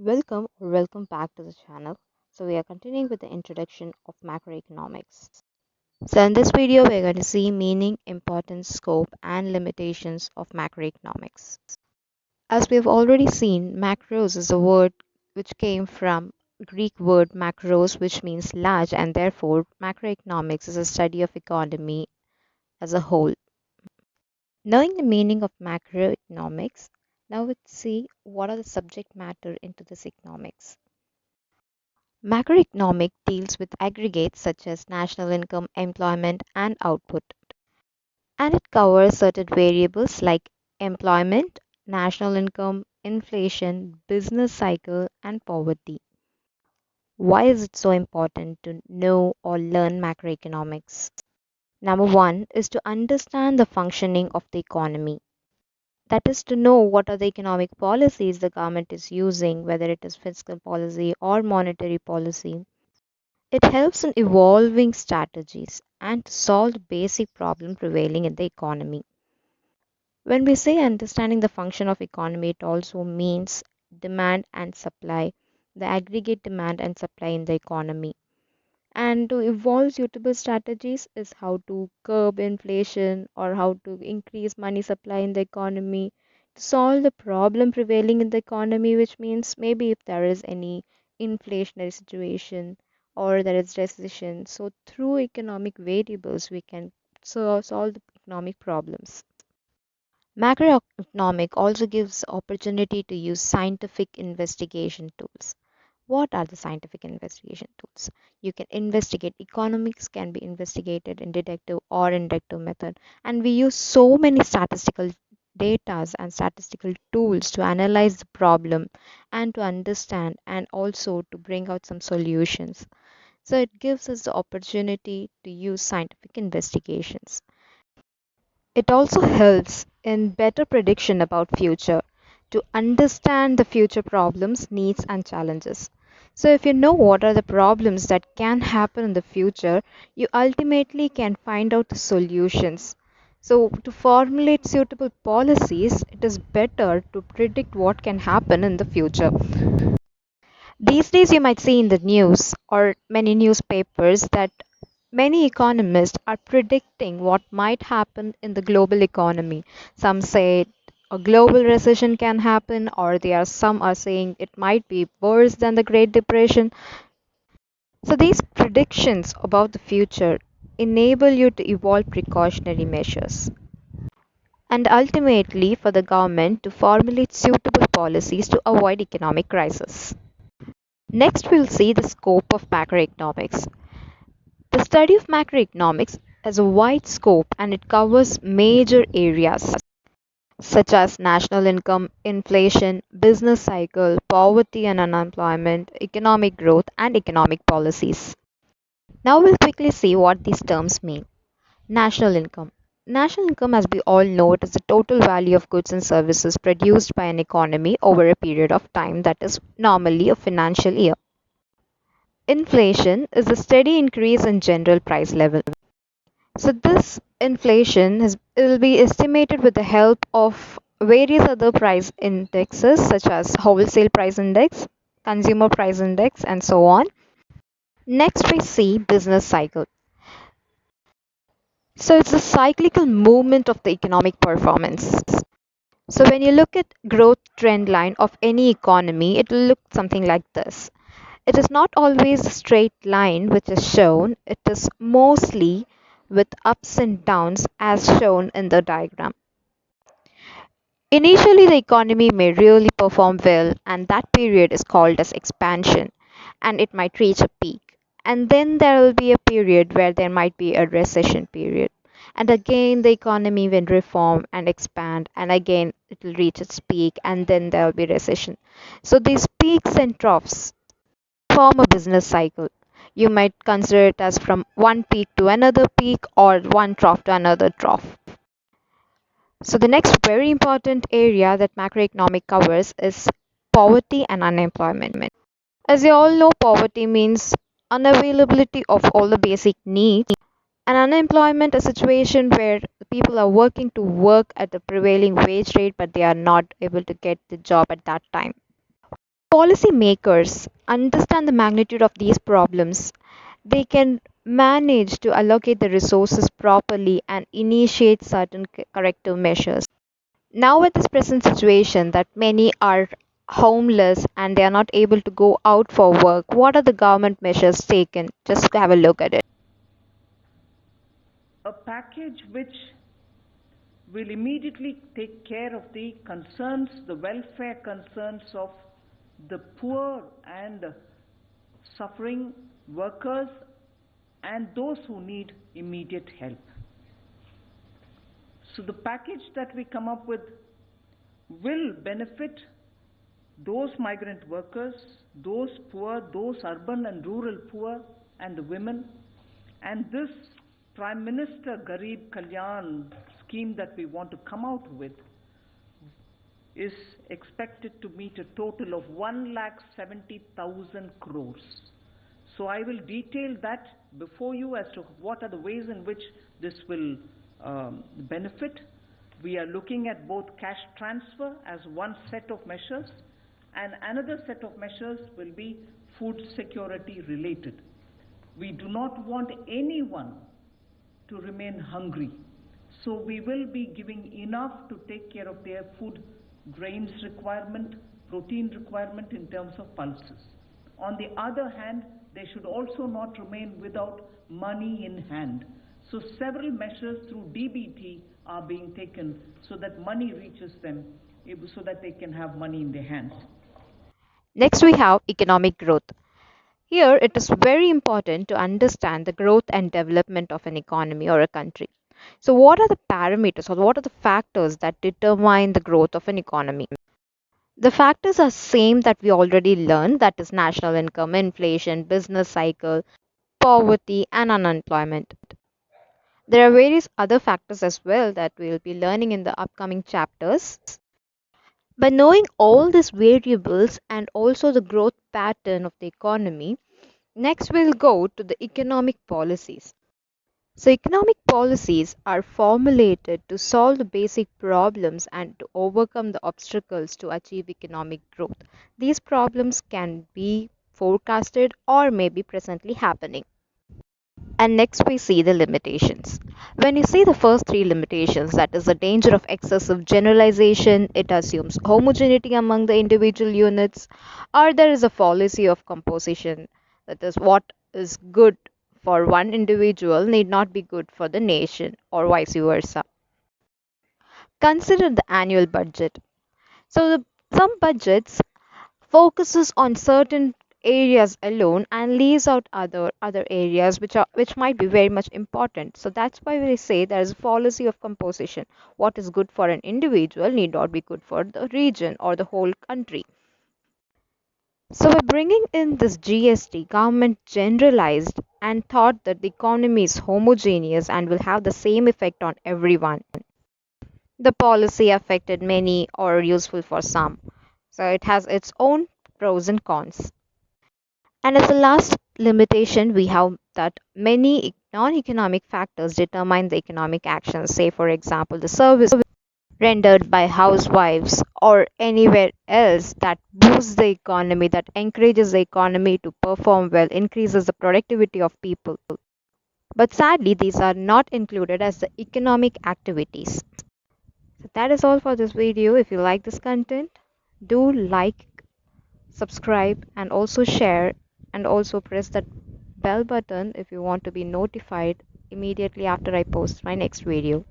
Welcome back to the channel. So we are continuing with the introduction of macroeconomics. So in this video we're going to see meaning, importance, scope and limitations of macroeconomics. As we have already seen, macros is a word which came from Greek word macros, which means large, and therefore macroeconomics is a study of economy as a whole. Knowing the meaning of macroeconomics, now let's see what are the subject matter into this economics. Macroeconomic deals with aggregates such as national income, employment, and output, and it covers certain variables like employment, national income, inflation, business cycle, and poverty. Why is it so important to know or learn macroeconomics? Number one is to understand the functioning of the economy. That is to know what are the economic policies the government is using, whether it is fiscal policy or monetary policy. It helps in evolving strategies and to solve the basic problem prevailing in the economy. When we say understanding the function of economy, it also means demand and supply, the aggregate demand and supply in the economy. And to evolve suitable strategies is how to curb inflation or how to increase money supply in the economy, to solve the problem prevailing in the economy, which means maybe if there is any inflationary situation or there is recession. So through economic variables, we can solve the economic problems. Macroeconomic also gives opportunity to use scientific investigation tools. What are the scientific investigation tools? You can investigate, economics can be investigated in deductive or inductive method, and we use so many statistical data and statistical tools to analyze the problem and to understand and also to bring out some solutions. So it gives us the opportunity to use scientific investigations. It also helps in better prediction about future, to understand the future problems, needs and challenges. So if you know what are the problems that can happen in the future, you ultimately can find out the solutions. So to formulate suitable policies, it is better to predict what can happen in the future. These days, you might see in the news or many newspapers that many economists are predicting what might happen in the global economy. Some say a global recession can happen, or some are saying it might be worse than the Great Depression. So these predictions about the future enable you to evolve precautionary measures and ultimately for the government to formulate suitable policies to avoid economic crisis. Next, we'll see the scope of macroeconomics. The study of macroeconomics has a wide scope and it covers major areas such as national income, inflation, business cycle, poverty and unemployment, economic growth, and economic policies. Now we'll quickly see what these terms mean. National income. National income, as we all know, it is the total value of goods and services produced by an economy over a period of time that is normally a financial year. Inflation is a steady increase in general price level. So this inflation will be estimated with the help of various other price indexes such as wholesale price index, consumer price index, and so on. Next we see business cycle. So it's a cyclical movement of the economic performance. So when you look at growth trend line of any economy, it will look something like this. It is not always a straight line which is shown, it is mostly with ups and downs as shown in the diagram. Initially, the economy may really perform well, and that period is called as expansion, and it might reach a peak. And then there will be a period where there might be a recession period. And again, the economy will reform and expand, and again, it will reach its peak, and then there will be recession. So these peaks and troughs form a business cycle. You might consider it as from one peak to another peak or one trough to another trough. So the next very important area that macroeconomic covers is poverty and unemployment. As you all know, poverty means unavailability of all the basic needs, and unemployment a situation where people are working to work at the prevailing wage rate but they are not able to get the job at that time. Policymakers understand the magnitude of these problems, they can manage to allocate the resources properly and initiate certain corrective measures. Now, with this present situation that many are homeless and they are not able to go out for work, what are the government measures taken? Just have a look at it. A package which will immediately take care of the concerns, the welfare concerns of the poor and suffering workers and those who need immediate help. So the package that we come up with will benefit those migrant workers, those poor, those urban and rural poor, and the women. And this Prime Minister Garib Kalyan scheme that we want to come out with is expected to meet a total of 1,70,000 crores. So I will detail that before you as to what are the ways in which this will benefit. We are looking at both cash transfer as one set of measures, and another set of measures will be food security related. We do not want anyone to remain hungry. So we will be giving enough to take care of their food grains requirement, protein requirement in terms of pulses. On the other hand, they should also not remain without money in hand. So several measures through DBT are being taken so that money reaches them, so that they can have money in their hands. Next, we have economic growth. Here, it is very important to understand the growth and development of an economy or a country. So, what are the parameters or what are the factors that determine the growth of an economy? The factors are same that we already learned, that is national income, inflation, business cycle, poverty and unemployment. There are various other factors as well that we will be learning in the upcoming chapters. By knowing all these variables and also the growth pattern of the economy, next we'll go to the economic policies. So economic policies are formulated to solve the basic problems and to overcome the obstacles to achieve economic growth. These problems can be forecasted or may be presently happening. And next we see the limitations. When you see the first three limitations, that is the danger of excessive generalization, it assumes homogeneity among the individual units, or there is a fallacy of composition, that is what is good for one individual need not be good for the nation or vice versa. Consider the annual budget. Some budgets focuses on certain areas alone and leaves out other areas which might be very much important. So that's why we say there is a fallacy of composition. What is good for an individual need not be good for the region or the whole country. So by bringing in this GST, government generalized and thought that the economy is homogeneous and will have the same effect on everyone. The policy affected many or useful for some. So it has its own pros and cons. And as a last limitation, we have that many non-economic factors determine the economic actions. Say, for example, the service rendered by housewives or anywhere else that boosts the economy, that encourages the economy to perform well, increases the productivity of people. But sadly, these are not included as the economic activities. So that is all for this video. If you like this content, do like, subscribe, and also share, and also press that bell button if you want to be notified immediately after I post my next video.